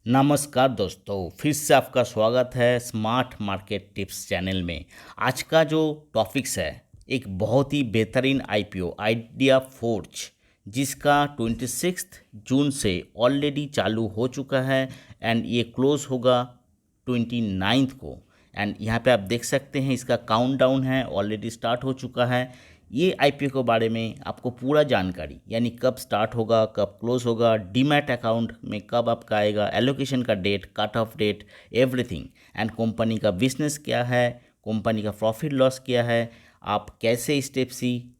नमस्कार दोस्तों, फिर से आपका स्वागत है स्मार्ट मार्केट टिप्स चैनल में। आज का जो टॉपिक्स है एक बहुत ही बेहतरीन आईपीओ आइडिया फोर्ज, जिसका 26 जून से ऑलरेडी चालू हो चुका है एंड ये क्लोज होगा 29 को। एंड यहाँ पे आप देख सकते हैं इसका काउंटडाउन है, ऑलरेडी स्टार्ट हो चुका है। ये आईपीओ के बारे में आपको पूरा जानकारी, यानी कब स्टार्ट होगा, कब क्लोज होगा, डीमैट अकाउंट में कब आपका आएगा, एलोकेशन का date, cut off date, everything. And company का बिजनेस क्या है, कंपनी का प्रॉफिट लॉस क्या है, आप कैसे स्टेप सी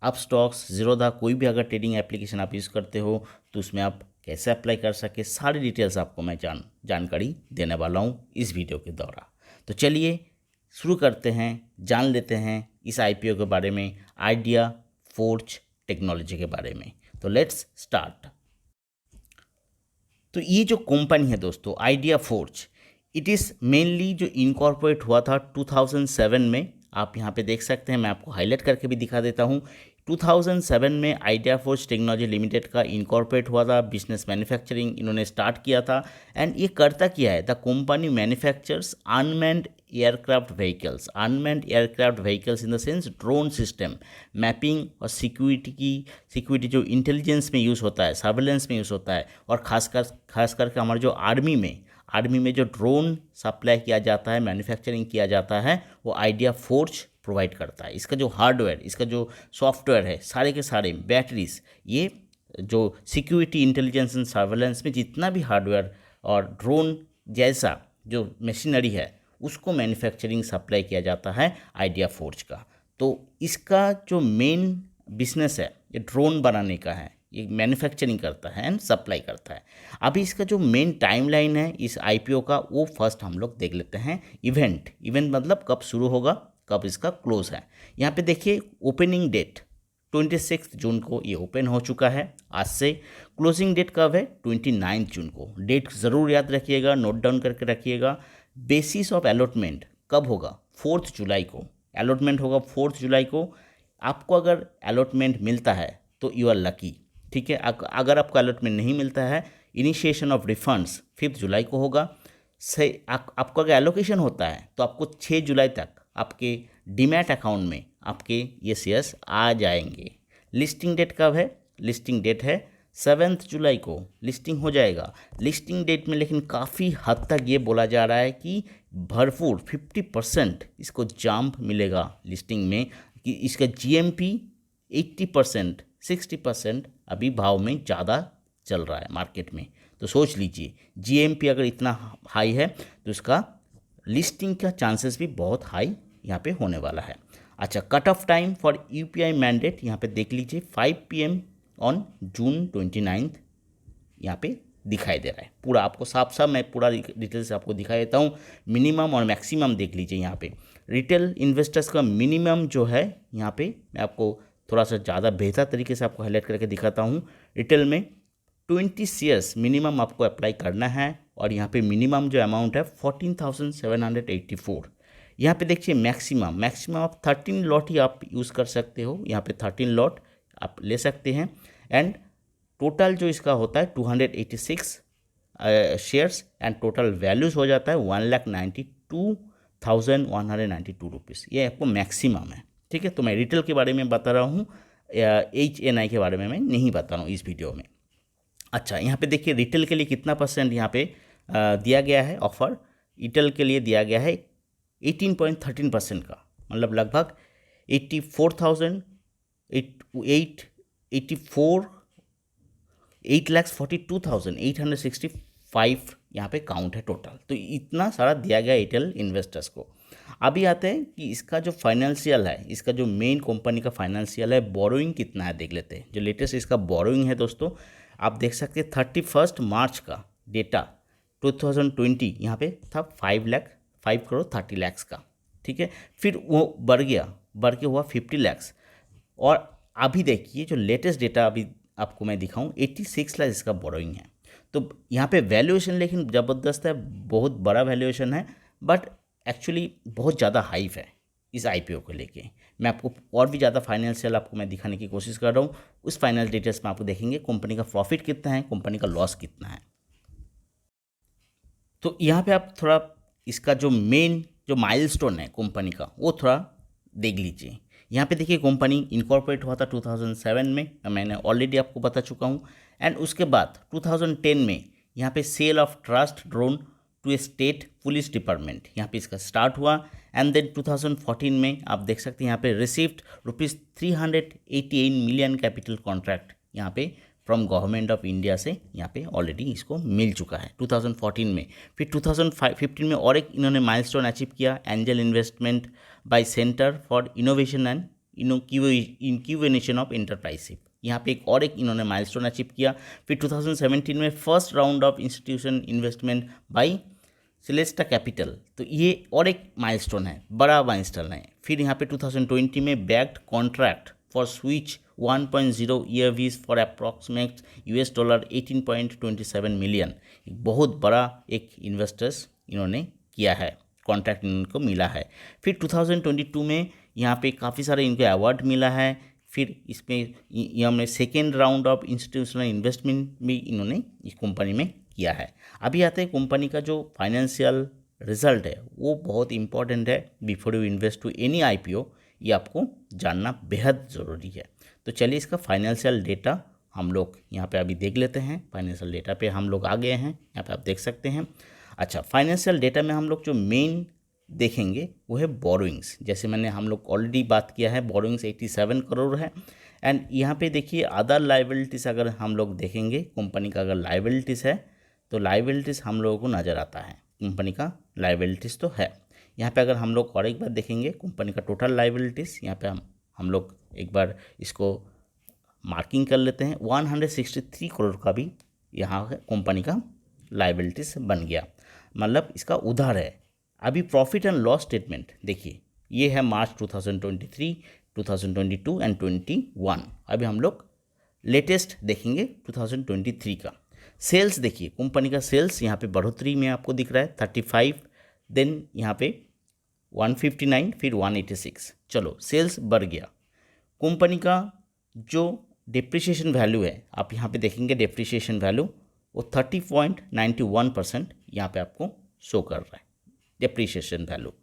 आप स्टॉक्स जीरोधा कोई भी अगर ट्रेडिंग एप्लीकेशन आप यूज़ करते हो तो उसमें आप कैसे अप्लाई कर सके, सारी डिटेल्स आपको मैं जानकारी देने वाला हूँ इस वीडियो के दौरान। तो चलिए शुरू करते हैं, जान लेते हैं इस आईपीओ के बारे में, आइडिया फोर्ज टेक्नोलॉजी के बारे में। तो लेट्स स्टार्ट। तो ये जो कंपनी है दोस्तों idea forge, it is mainly जो इनकॉर्पोरेट हुआ था 2007 में। आप यहाँ पे देख सकते हैं, मैं आपको हाईलाइट करके भी दिखा देता हूँ। 2007 में आइडिया फोर्ज टेक्नोलॉजी लिमिटेड का इनकॉर्पोरेट हुआ था, बिजनेस मैन्युफैक्चरिंग इन्होंने स्टार्ट किया था। एंड ये करता क्या है, the company manufactures unmanned aircraft vehicles in the sense drone system, mapping और सिक्योरिटी जो इंटेलिजेंस में यूज़ होता है, सर्वेलेंस में यूज़ होता है। और खास करके हमारे जो आर्मी में जो ड्रोन सप्लाई किया जाता है, मैन्युफैक्चरिंग किया जाता है, वो आइडिया फोर्ज प्रोवाइड करता है। इसका जो हार्डवेयर, इसका जो सॉफ्टवेयर है, सारे के सारे बैटरीज, ये जो सिक्योरिटी इंटेलिजेंस एंड सर्वेलेंस में जितना भी हार्डवेयर और ड्रोन जैसा जो मशीनरी है, उसको मैन्युफैक्चरिंग सप्लाई किया जाता है आइडिया फोर्ज का। तो इसका जो मेन बिजनेस है ये ड्रोन बनाने का है, ये मैन्युफैक्चरिंग करता है एंड सप्लाई करता है। अभी इसका जो मेन टाइमलाइन है इस आईपीओ का, वो फर्स्ट हम लोग देख लेते हैं। इवेंट मतलब कब शुरू होगा, कब इसका क्लोज है। यहाँ पे देखिए ओपनिंग डेट 26 जून को ये ओपन हो चुका है आज से। क्लोजिंग डेट कब है, 29 जून को। डेट ज़रूर याद रखिएगा, नोट डाउन करके रखिएगा। बेसिस ऑफ अलॉटमेंट कब होगा, 4 जुलाई को अलॉटमेंट होगा। 4 जुलाई को आपको अगर अलॉटमेंट मिलता है तो यू आर लकी, ठीक है। अगर आपको अलॉटमेंट नहीं मिलता है, इनिशिएशन ऑफ रिफंड्स 5 जुलाई को होगा। से आपको अगर एलोकेशन होता है तो आपको 6 जुलाई तक आपके डीमैट अकाउंट में आपके ये शेयर्स आ जाएंगे। लिस्टिंग डेट कब है, लिस्टिंग डेट है 7 जुलाई को लिस्टिंग हो जाएगा। लिस्टिंग डेट में लेकिन काफ़ी हद तक ये बोला जा रहा है कि भरपूर 50% इसको जंप मिलेगा लिस्टिंग में, कि इसका जीएमपी 80% 60% अभी भाव में ज़्यादा चल रहा है मार्केट में। तो सोच लीजिए जीएमपी अगर इतना हाई है तो इसका लिस्टिंग का चांसेस भी बहुत हाई यहाँ पे होने वाला है। अच्छा, cut off time for UPI mandate यहाँ पे देख लीजिए 5 PM ऑन जून 29 यहाँ पे दिखाई दे रहा है। पूरा आपको साफ साफ मैं पूरा डिटेल से आपको दिखा देता हूँ। मिनिमम और मैक्सिमम देख लीजिए यहाँ पे। रिटेल इन्वेस्टर्स का मिनिमम जो है यहाँ पे मैं आपको थोड़ा सा ज़्यादा बेहतर तरीके से आपको हाईलाइट करके दिखाता हूँ। रिटेल में 20 शेयर्स मिनिमम आपको अप्लाई करना है, और यहाँ पे मिनिमम जो अमाउंट है 14,784। यहाँ पे देखिए मैक्सिमम आप 13 लॉट ही आप यूज़ कर सकते हो। यहाँ पे 13 लॉट आप ले सकते हैं। एंड टोटल जो इसका होता है 286 शेयर्स, एंड टोटल वैल्यूज़ हो जाता है 1,92,192 रुपीज़। ये आपको मैक्सिमम है, ठीक है। तो मैं रिटेल के बारे में बता रहा हूँ, HNI के बारे में मैं नहीं बता रहा हूँ इस वीडियो में। अच्छा, यहाँ पे देखिए रिटेल के लिए कितना परसेंट यहाँ पे दिया गया है ऑफर। रिटेल के लिए दिया गया है 18.13% का, मतलब लगभग 84,000 8,42,865 यहाँ पे काउंट है टोटल। तो इतना सारा दिया गया एयरटेल इन्वेस्टर्स को। अभी आते हैं कि इसका जो फाइनेंशियल है, इसका जो मेन कंपनी का फाइनेंशियल है, बोरोइंग कितना है देख लेते हैं। जो लेटेस्ट इसका बोरोइंग है दोस्तों, आप देख सकते हैं 31 मार्च का डेटा 2020 यहाँ पे था 5 करोड़ 30 लाख का, ठीक है। फिर वो बढ़ के हुआ 50 लाख। और अभी देखिए जो लेटेस्ट डेटा अभी आपको मैं दिखाऊं 86 लाख इसका बोरोइंग है। तो यहाँ पे वैल्यूएशन लेकिन ज़बरदस्त है, बहुत बड़ा वैल्यूएशन है, बट एक्चुअली बहुत ज़्यादा हाइप है इस आईपीओ को लेके। मैं आपको और भी ज़्यादा फाइनेंशियल आपको मैं दिखाने की कोशिश कर रहा हूँ। उस फाइनेंशियल डिटेल्स में आपको देखेंगे कंपनी का प्रॉफिट कितना है, कंपनी का लॉस कितना है। तो यहाँ पे आप थोड़ा इसका जो मेन जो माइलस्टोन है कंपनी का वो थोड़ा देख लीजिए। यहाँ पे देखिए कंपनी इनकॉर्पोरेट हुआ था 2007 में, मैंने ऑलरेडी आपको बता चुका हूँ। एंड उसके बाद 2010 में यहाँ पे sale of trust drone to a state police department यहाँ पे इसका स्टार्ट हुआ। एंड देन 2014 में आप देख सकते हैं यहाँ पे रिसीव्ड ₹388 मिलियन कैपिटल कॉन्ट्रैक्ट यहाँ पे फ्रॉम गवर्नमेंट ऑफ इंडिया से यहाँ पे ऑलरेडी इसको मिल चुका है 2014 में। फिर 2015 में और एक इन्होंने माइलस्टोन अचीव किया, angel investment by centre for innovation and incubation of entrepreneurship, यहाँ पे एक और एक इन्होंने माइलस्टोन अचीव किया। फिर 2017 में first round of institution investment by Celesta capital, तो ये और एक माइलस्टोन है, बड़ा माइलस्टोन है। फिर यहाँ पे 2020 में बैक्ड कॉन्ट्रैक्ट फॉर स्विच 1.0 ईयरवीज फॉर अप्रॉक्सीमेट $18.27 मिलियन, एक बहुत बड़ा एक इन्वेस्टर्स इन्होंने किया है, कॉन्ट्रैक्ट इनको मिला है। फिर 2022 में यहाँ पे काफ़ी सारे इनको अवार्ड मिला है। फिर इसमें यहाँ में second round of institutional investment भी इन्होंने इस कंपनी में किया है। अभी आते हैं कंपनी का जो फाइनेंशियल रिजल्ट है वो बहुत इंपॉर्टेंट है। Before you invest to any IPO ये आपको जानना बेहद ज़रूरी है। तो चलिए इसका फाइनेंशियल डेटा हम लोग यहाँ पे अभी देख लेते हैं। फाइनेंशियल डेटा पे हम लोग आ गए हैं, यहाँ पे आप देख सकते हैं। अच्छा, फाइनेंशियल डेटा में हम लोग जो मेन देखेंगे वो है बोरोइंग्स। जैसे मैंने हम लोग ऑलरेडी बात किया है, बोरोइंग्स 87 करोड़ है। एंड यहाँ पे देखिए अदर लाइबिलिटीज़ अगर हम लोग देखेंगे कंपनी का, अगर लाइबिलिटीज़ है तो लाइबिलिटीज़ हम लोगों को नज़र आता है, कंपनी का लाइबिलिटीज़ तो है। यहाँ पे अगर हम लोग और एक बार देखेंगे कंपनी का टोटल लाइबिलिटीज़, यहाँ पे हम लोग एक बार इसको मार्किंग कर लेते हैं। 163 करोड़ का भी यहाँ कंपनी का लाइबिलिटीज़ बन गया, मतलब इसका उधार है। अभी प्रॉफिट एंड लॉस स्टेटमेंट देखिए, ये है मार्च 2023, 2022 एंड 21। अभी हम लोग लेटेस्ट देखेंगे 2023 का। सेल्स देखिए, कंपनी का सेल्स यहाँ पे बढ़ोतरी में आपको दिख रहा है 35, देन यहाँ पे 159, फिर 186। चलो सेल्स बढ़ गया। कंपनी का जो डिप्रिसिएशन वैल्यू है आप यहाँ पे देखेंगे, डिप्रिसिएशन वैल्यू वो 30.91% यहाँ पे आपको शो कर रहा है डिप्रिसिएशन वैल्यू।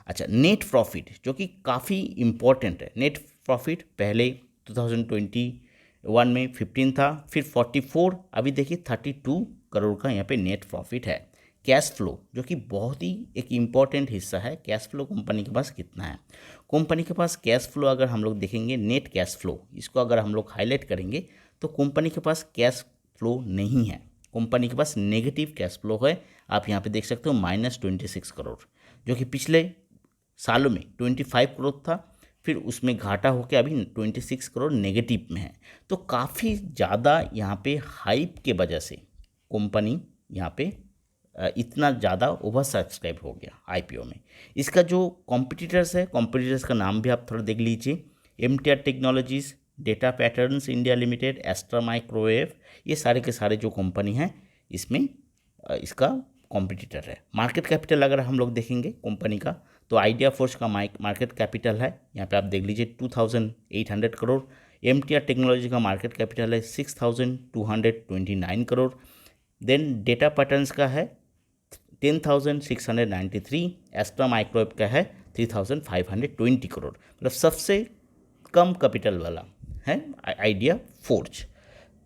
अच्छा, नेट प्रॉफिट जो कि काफ़ी इम्पोर्टेंट है। नेट प्रॉफिट पहले 2021 में 15 था, फिर 44, अभी देखिए 32 करोड़ का यहाँ पे नेट प्रॉफिट है। कैश फ्लो जो कि बहुत ही एक इम्पॉर्टेंट हिस्सा है, कैश फ्लो कंपनी के पास कितना है। कंपनी के पास कैश फ्लो अगर हम लोग देखेंगे, नेट कैश फ्लो, इसको अगर हम लोग हाईलाइट करेंगे तो कंपनी के पास कैश फ्लो नहीं है, कंपनी के पास नेगेटिव कैश फ्लो है। आप यहाँ पे देख सकते हो -26 करोड़, जो कि पिछले सालों में 25 करोड़ था, फिर उसमें घाटा होकर अभी 26 करोड़ नेगेटिव में है। तो काफ़ी ज़्यादा यहाँ पे हाइप के वजह से कंपनी यहाँ पे इतना ज़्यादा ओवर सब्सक्राइब हो गया IPO में। इसका जो कॉम्पिटिटर्स है, कॉम्पिटिटर्स का नाम भी आप थोड़ा देख लीजिए। MTR technologies, data patterns India limited, Astra microwave, ये सारे के सारे जो कंपनी हैं इसमें इसका कॉम्पिटिटर है। मार्केट कैपिटल अगर हम लोग देखेंगे कंपनी का, तो आइडिया फोर्स का मार्केट कैपिटल है, यहाँ पे आप देख लीजिए 2800 करोड़। MTR टेक्नोलॉजी का मार्केट कैपिटल है 6229 करोड़। देन डेटा पैटर्न्स का है 10,693, एस्ट्रा माइक्रोवेव का है 3,520 करोड़। मतलब सबसे कम कैपिटल वाला है आइडिया फोर्ज।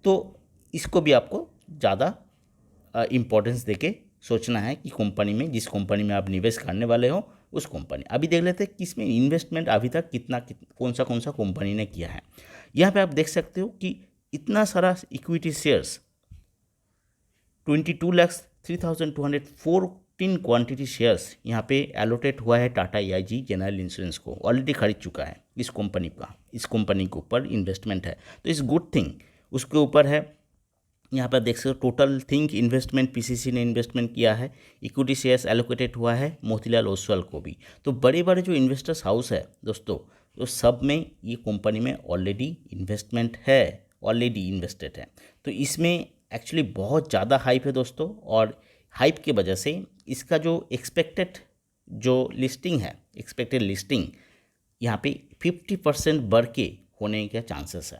तो इसको भी आपको ज़्यादा इम्पोर्टेंस देके सोचना है कि कंपनी में, जिस कंपनी में आप निवेश करने वाले हो उस कंपनी। अभी देख लेते हैं कि इसमें इन्वेस्टमेंट अभी तक कौन सा कंपनी ने किया है। यहाँ पे आप देख सकते हो कि इतना सारा इक्विटी शेयर्स 22,03,214 क्वांटिटी शेयर्स यहाँ पे एलोटेट हुआ है टाटा AIG जनरल इंश्योरेंस को, ऑलरेडी खरीद चुका है इस कंपनी का। इस कंपनी के ऊपर इन्वेस्टमेंट है, तो इस गुड थिंग उसके ऊपर है। यहाँ पर देख सकते हो टोटल थिंक इन्वेस्टमेंट PCC ने इन्वेस्टमेंट किया है। इक्विटी शेयर्स एलोकेटेड हुआ है मोतीलाल ओसवाल को भी। तो बड़े बड़े जो इन्वेस्टर्स हाउस है दोस्तों, तो सब में ये कंपनी में ऑलरेडी इन्वेस्टमेंट है, ऑलरेडी इन्वेस्टेड है। तो इसमें एक्चुअली बहुत ज़्यादा हाइप है दोस्तों, और हाइप की वजह से इसका जो एक्सपेक्टेड लिस्टिंग यहाँ पे 50% बढ़ के होने के चांसेस है।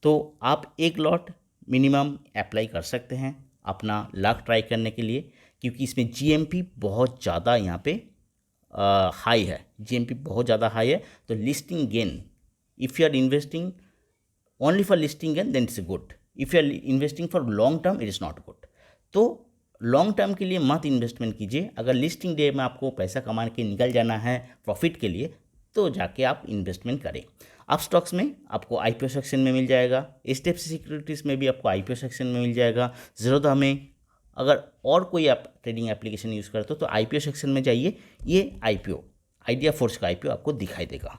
तो आप एक लॉट मिनिमम अप्लाई कर सकते हैं अपना लक ट्राई करने के लिए, क्योंकि इसमें जीएमपी बहुत ज़्यादा यहाँ पे हाई है, जीएमपी बहुत ज़्यादा हाई है। तो listing gain, if you are investing only for listing gain then it's good, if you are investing for long term it is not good. तो लॉन्ग टर्म के लिए मत इन्वेस्टमेंट कीजिए। अगर लिस्टिंग डे में आपको पैसा कमा के निकल जाना है प्रॉफिट के लिए, तो जाके आप इन्वेस्टमेंट करें। आप स्टॉक्स में आपको आईपीओ सेक्शन में मिल जाएगा, एचडीएफसी सिक्योरिटीज़ में भी आपको आईपीओ सेक्शन में मिल जाएगा। ज़रूरत हमें अगर और कोई आप ट्रेडिंग एप्लीकेशन यूज़ करते हो तो आईपीओ सेक्शन में जाइए, ये आईपीओ आइडिया फोर्स का आईपीओ आपको दिखाई देगा।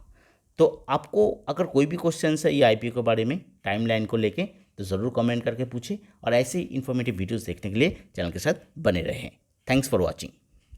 तो आपको अगर कोई भी क्वेश्चन है ये आईपीओ के बारे में, टाइमलाइन को लेके, तो ज़रूर कमेंट करके पूछें, और ऐसे ही इन्फॉर्मेटिव वीडियोस देखने के लिए चैनल के साथ बने रहें। Thanks for watching.